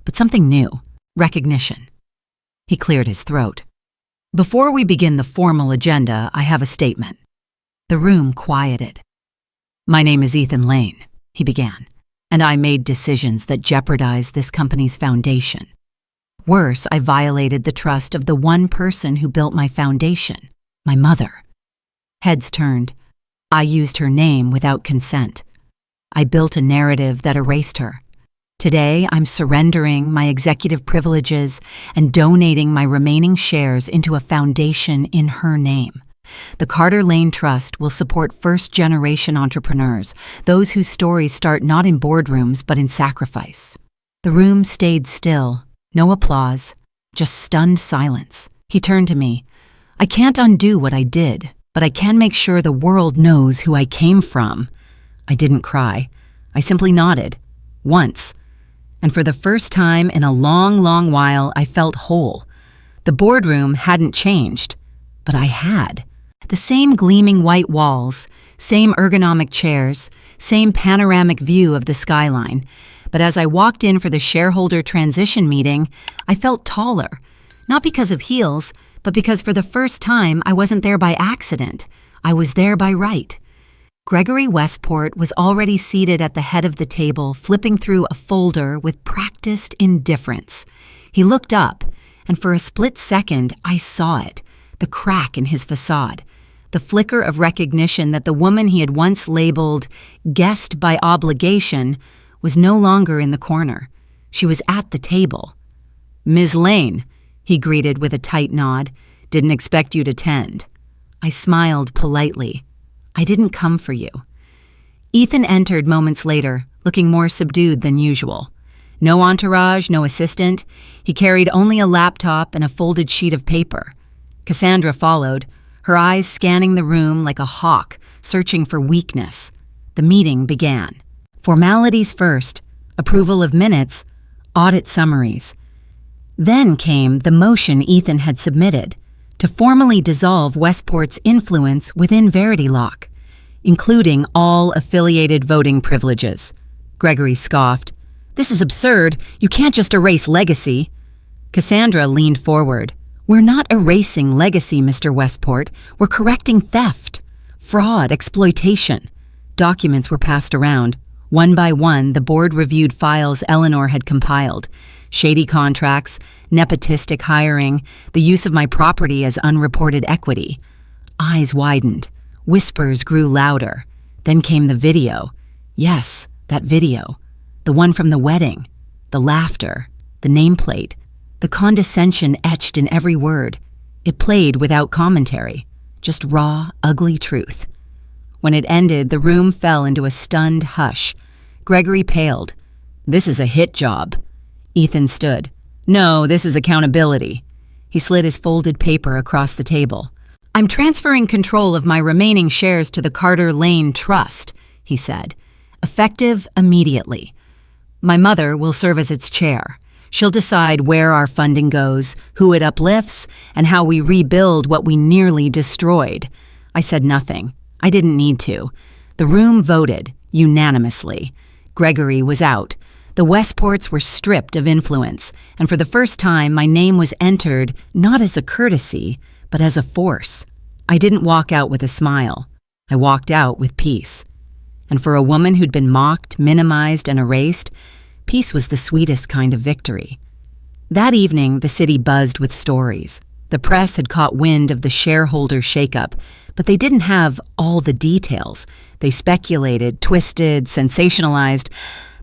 but something new, recognition. He cleared his throat. "Before we begin the formal agenda, I have a statement." The room quieted. "My name is Ethan Lane," he began, "and I made decisions that jeopardized this company's foundation. Worse, I violated the trust of the one person who built my foundation, my mother." Heads turned. I used her name without consent. I built a narrative that erased her. Today, I'm surrendering my executive privileges and donating my remaining shares into a foundation in her name. The Carter Lane Trust will support first-generation entrepreneurs, those whose stories start not in boardrooms but in sacrifice. The room stayed still, no applause, just stunned silence. He turned to me. I can't undo what I did, but I can make sure the world knows who I came from. I didn't cry. I simply nodded. Once. And for the first time in a long, long while, I felt whole. The boardroom hadn't changed, but I had. The same gleaming white walls, same ergonomic chairs, same panoramic view of the skyline. But as I walked in for the shareholder transition meeting, I felt taller. Not because of heels, but because for the first time I wasn't there by accident. I was there by right. Gregory Westport was already seated at the head of the table, flipping through a folder with practiced indifference. He looked up, and for a split second I saw it, the crack in his facade, the flicker of recognition that the woman he had once labeled guest by obligation was no longer in the corner. She was at the table. "Ms. Lane," he greeted with a tight nod. "Didn't expect you to tend." I smiled politely. "I didn't come for you." Ethan entered moments later, looking more subdued than usual. No entourage, no assistant. He carried only a laptop and a folded sheet of paper. Cassandra followed, her eyes scanning the room like a hawk, searching for weakness. The meeting began. Formalities first, approval of minutes, audit summaries. Then came the motion Ethan had submitted to formally dissolve Westport's influence within VerityLock, including all affiliated voting privileges. Gregory scoffed. "This is absurd. You can't just erase legacy." Cassandra leaned forward. "We're not erasing legacy, Mr. Westport. We're correcting theft, fraud, exploitation." Documents were passed around. One by one, the board reviewed files Eleanor had compiled. Shady contracts, nepotistic hiring, the use of my property as unreported equity. Eyes widened. Whispers grew louder. Then came the video. Yes, that video. The one from the wedding. The laughter. The nameplate. The condescension etched in every word. It played without commentary. Just raw, ugly truth. When it ended, the room fell into a stunned hush. Gregory paled. "This is a hit job." Ethan stood. "No, this is accountability." He slid his folded paper across the table. "I'm transferring control of my remaining shares to the Carter Lane Trust," he said, "effective immediately. My mother will serve as its chair. She'll decide where our funding goes, who it uplifts, and how we rebuild what we nearly destroyed." I said nothing. I didn't need to. The room voted, unanimously. Gregory was out. The Westports were stripped of influence, and for the first time my name was entered not as a courtesy, but as a force. I didn't walk out with a smile. I walked out with peace. And for a woman who'd been mocked, minimized, and erased, peace was the sweetest kind of victory. That evening, the city buzzed with stories. The press had caught wind of the shareholder shakeup, but they didn't have all the details. They speculated, twisted, sensationalized.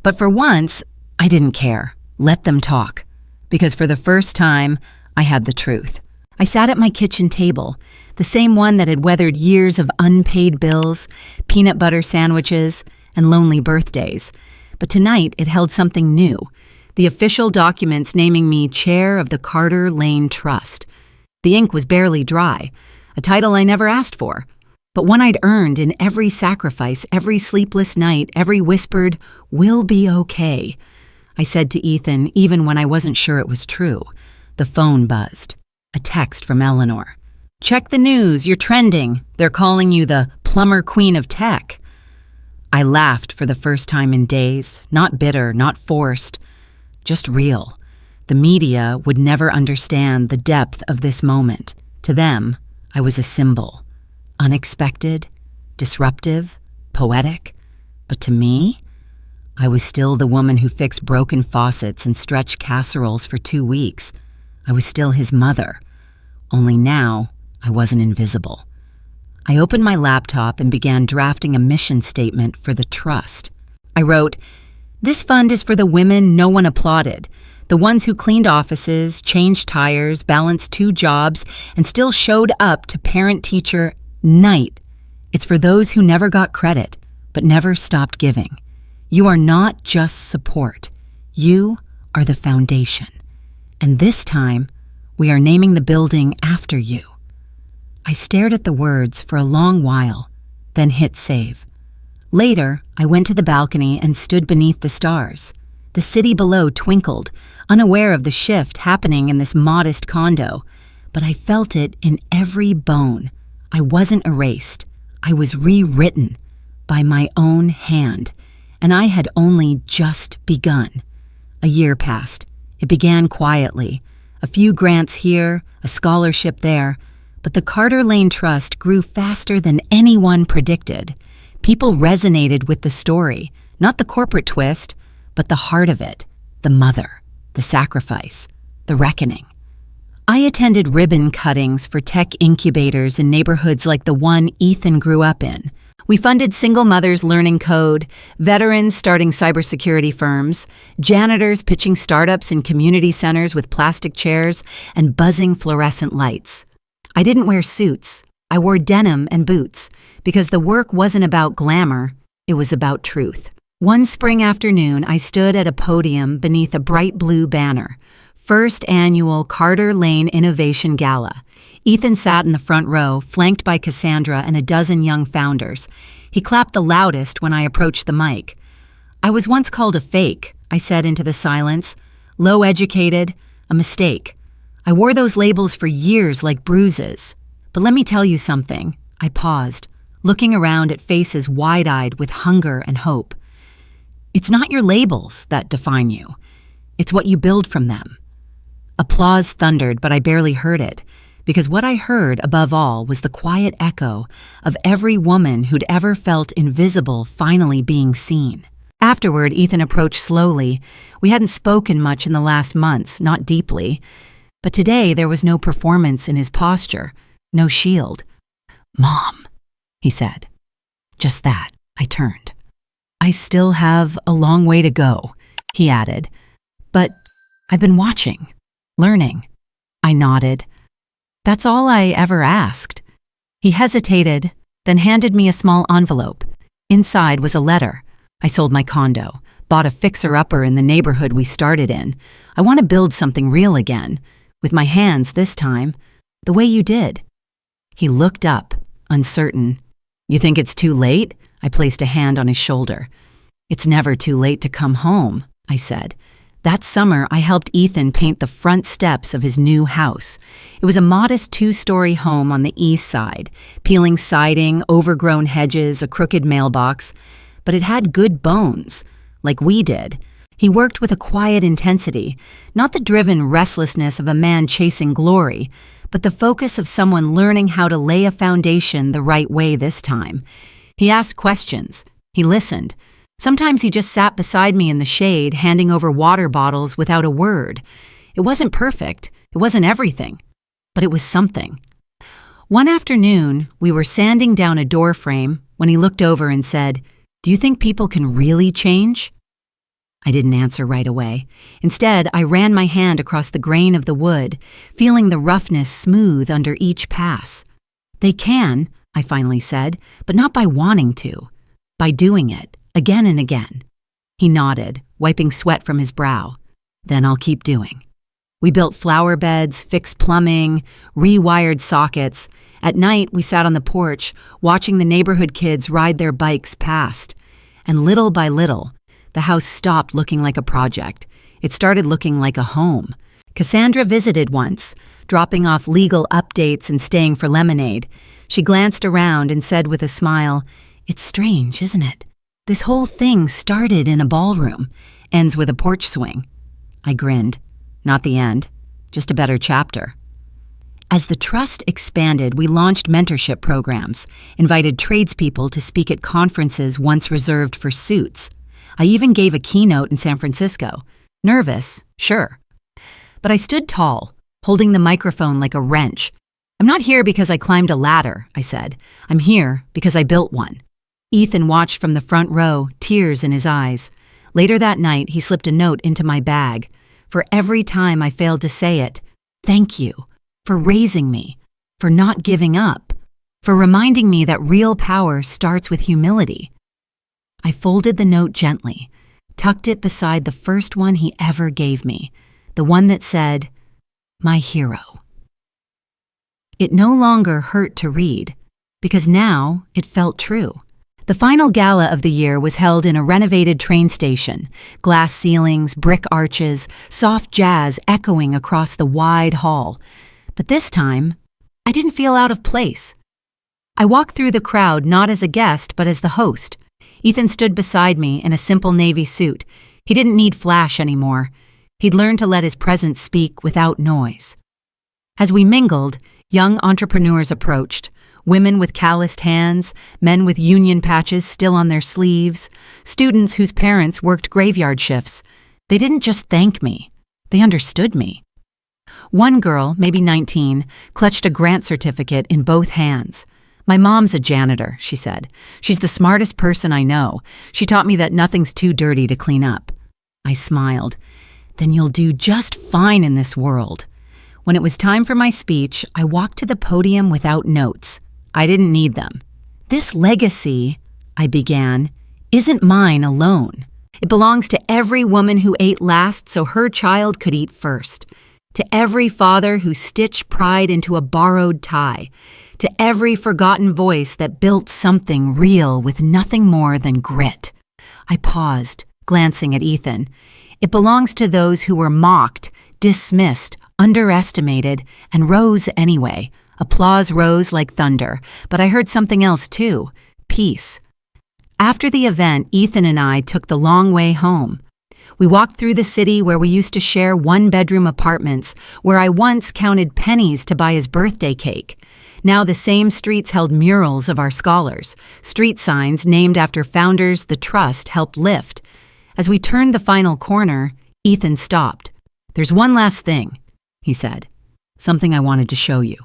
But for once, I didn't care. Let them talk. Because for the first time, I had the truth. I sat at my kitchen table, the same one that had weathered years of unpaid bills, peanut butter sandwiches, and lonely birthdays. But tonight, it held something new. The official documents naming me chair of the Carter Lane Trust. The ink was barely dry, a title I never asked for, but one I'd earned in every sacrifice, every sleepless night, every whispered, "We'll be okay," I said to Ethan even when I wasn't sure it was true. The phone buzzed. A text from Eleanor. "Check the news, you're trending. They're calling you the plumber queen of tech." I laughed for the first time in days, not bitter, not forced, just real. The media would never understand the depth of this moment. To them, I was a symbol. Unexpected, disruptive, poetic. But to me, I was still the woman who fixed broken faucets and stretched casseroles for 2 weeks. I was still his mother. Only now, I wasn't invisible. I opened my laptop and began drafting a mission statement for the trust. I wrote, This fund is for the women no one applauded, the ones who cleaned offices, changed tires, balanced 2 jobs, and still showed up to parent-teacher night. It's for those who never got credit, but never stopped giving. You are not just support. You are the foundation. And this time, we are naming the building after you. I stared at the words for a long while, then hit save. Later, I went to the balcony and stood beneath the stars. The city below twinkled, unaware of the shift happening in this modest condo, but I felt it in every bone. I wasn't erased. I was rewritten by my own hand, and I had only just begun. A year passed. It began quietly. A few grants here, a scholarship there, but the Carter Lane Trust grew faster than anyone predicted. People resonated with the story, not the corporate twist, but the heart of it, the mother, the sacrifice, the reckoning. I attended ribbon cuttings for tech incubators in neighborhoods like the one Ethan grew up in. We funded single mothers learning code, veterans starting cybersecurity firms, janitors pitching startups in community centers with plastic chairs and buzzing fluorescent lights. I didn't wear suits. I wore denim and boots because the work wasn't about glamour, it was about truth. One spring afternoon, I stood at a podium beneath a bright blue banner. First annual Carter Lane Innovation Gala. Ethan sat in the front row, flanked by Cassandra and a dozen young founders. He clapped the loudest when I approached the mic. I was once called a fake, I said into the silence. Low educated, a mistake. I wore those labels for years like bruises. But let me tell you something. I paused, looking around at faces wide-eyed with hunger and hope. It's not your labels that define you. It's what you build from them. Applause thundered, but I barely heard it, because what I heard above all was the quiet echo of every woman who'd ever felt invisible finally being seen. Afterward, Ethan approached slowly. We hadn't spoken much in the last months, not deeply, but today there was no performance in his posture, no shield. "Mom," he said. Just that. I turned. "I still have a long way to go," he added, "but I've been watching. Learning." I nodded. "That's all I ever asked." He hesitated, then handed me a small envelope. Inside was a letter. I sold my condo, bought a fixer-upper in the neighborhood we started in. I want to build something real again, with my hands this time, the way you did. He looked up, uncertain. "You think it's too late?" I placed a hand on his shoulder. "It's never too late to come home," I said. That summer, I helped Ethan paint the front steps of his new house. It was a modest 2-story home on the east side, peeling siding, overgrown hedges, a crooked mailbox. But it had good bones, like we did. He worked with a quiet intensity, not the driven restlessness of a man chasing glory, but the focus of someone learning how to lay a foundation the right way this time. He asked questions. He listened. Sometimes he just sat beside me in the shade, handing over water bottles without a word. It wasn't perfect. It wasn't everything. But it was something. One afternoon, we were sanding down a door frame when he looked over and said, "Do you think people can really change?" I didn't answer right away. Instead, I ran my hand across the grain of the wood, feeling the roughness smooth under each pass. "They can," I finally said, "but not by wanting to. By doing it. Again and again." He nodded, wiping sweat from his brow. "Then I'll keep doing." We built flower beds, fixed plumbing, rewired sockets. At night, we sat on the porch, watching the neighborhood kids ride their bikes past. And little by little, the house stopped looking like a project. It started looking like a home. Cassandra visited once, dropping off legal updates and staying for lemonade. She glanced around and said with a smile, "It's strange, isn't it? This whole thing started in a ballroom, ends with a porch swing." I grinned. Not the end, just a better chapter. As the trust expanded, we launched mentorship programs, invited tradespeople to speak at conferences once reserved for suits. I even gave a keynote in San Francisco. Nervous, sure. But I stood tall, holding the microphone like a wrench. "I'm not here because I climbed a ladder," I said. "I'm here because I built one." Ethan watched from the front row, tears in his eyes. Later that night, he slipped a note into my bag. For every time I failed to say it, thank you for raising me, for not giving up, for reminding me that real power starts with humility. I folded the note gently, tucked it beside the first one he ever gave me, the one that said, "My hero." It no longer hurt to read, because now it felt true. The final gala of the year was held in a renovated train station, glass ceilings, brick arches, soft jazz echoing across the wide hall. But this time, I didn't feel out of place. I walked through the crowd not as a guest, but as the host. Ethan stood beside me in a simple navy suit. He didn't need flash anymore. He'd learned to let his presence speak without noise. As we mingled, young entrepreneurs approached. Women with calloused hands, men with union patches still on their sleeves, students whose parents worked graveyard shifts. They didn't just thank me, they understood me. One girl, maybe 19, clutched a grant certificate in both hands. "My mom's a janitor," she said. "She's the smartest person I know. She taught me that nothing's too dirty to clean up." I smiled. "Then you'll do just fine in this world." When it was time for my speech, I walked to the podium without notes. I didn't need them. "This legacy," I began, "isn't mine alone. It belongs to every woman who ate last so her child could eat first. To every father who stitched pride into a borrowed tie. To every forgotten voice that built something real with nothing more than grit." I paused, glancing at Ethan. "It belongs to those who were mocked, dismissed, underestimated, and rose anyway." Applause rose like thunder, but I heard something else too: peace. After the event, Ethan and I took the long way home. We walked through the city where we used to share one-bedroom apartments, where I once counted pennies to buy his birthday cake. Now the same streets held murals of our scholars, street signs named after founders the trust helped lift. As we turned the final corner, Ethan stopped. "There's one last thing," he said. "Something I wanted to show you."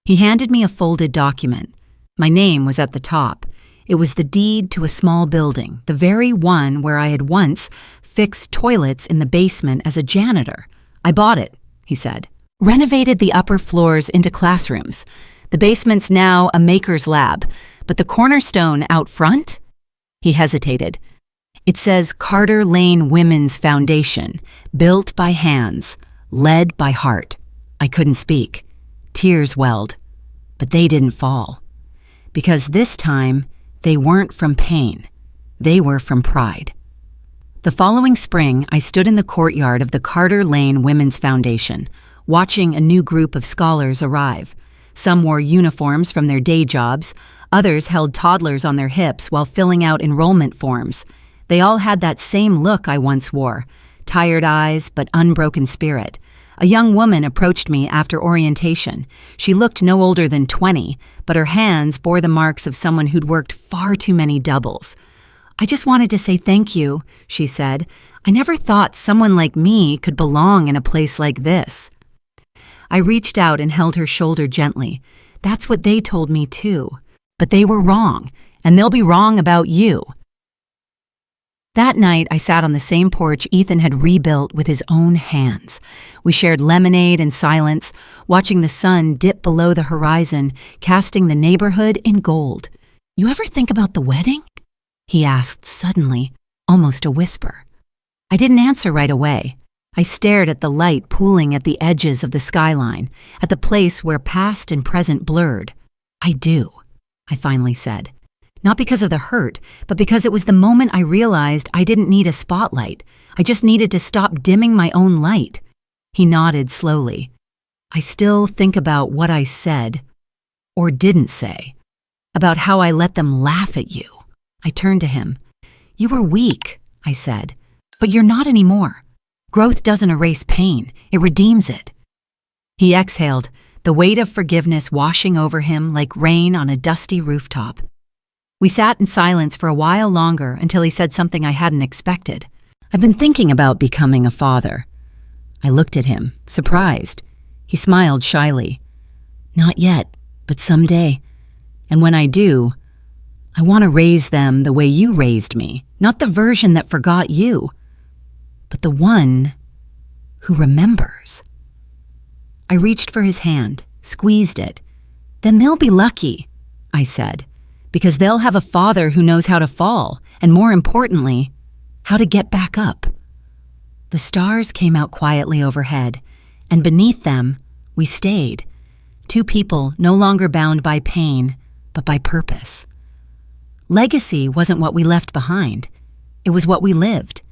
He handed me a folded document. My name was at the top. It was the deed to a small building, the very one where I had once fixed toilets in the basement as a janitor. "I bought it," he said. "Renovated the upper floors into classrooms. The basement's now a maker's lab, but the cornerstone out front?" He hesitated. "It says Carter Lane Women's Foundation, built by hands, led by heart." I couldn't speak. Tears welled, but they didn't fall. Because this time, they weren't from pain. They were from pride. The following spring, I stood in the courtyard of the Carter Lane Women's Foundation, watching a new group of scholars arrive. Some wore uniforms from their day jobs, others held toddlers on their hips while filling out enrollment forms. They all had that same look I once wore, tired eyes but unbroken spirit. A young woman approached me after orientation. She looked no older than 20, but her hands bore the marks of someone who'd worked far too many doubles. "I just wanted to say thank you," she said. "I never thought someone like me could belong in a place like this." I reached out and held her shoulder gently. "That's what they told me too. But they were wrong, and they'll be wrong about you." That night, I sat on the same porch Ethan had rebuilt with his own hands. We shared lemonade in silence, watching the sun dip below the horizon, casting the neighborhood in gold. "You ever think about the wedding?" he asked suddenly, almost a whisper. I didn't answer right away. I stared at the light pooling at the edges of the skyline, at the place where past and present blurred. "I do," I finally said. Not because of the hurt, but because it was the moment I realized I didn't need a spotlight. I just needed to stop dimming my own light. He nodded slowly. "I still think about what I said, or didn't say, about how I let them laugh at you." I turned to him. "You were weak," I said, "but you're not anymore. Growth doesn't erase pain, it redeems it." He exhaled, the weight of forgiveness washing over him like rain on a dusty rooftop. We sat in silence for a while longer until he said something I hadn't expected. "I've been thinking about becoming a father." I looked at him, surprised. He smiled shyly. "Not yet, but someday. And when I do, I want to raise them the way you raised me, not the version that forgot you, but the one who remembers. I reached for his hand, squeezed it. Then they'll be lucky, I said, because they'll have a father who knows how to fall, and more importantly, how to get back up. The stars came out quietly overhead, and beneath them, we stayed, two people no longer bound by pain, but by purpose. Legacy wasn't what we left behind. It was what we lived.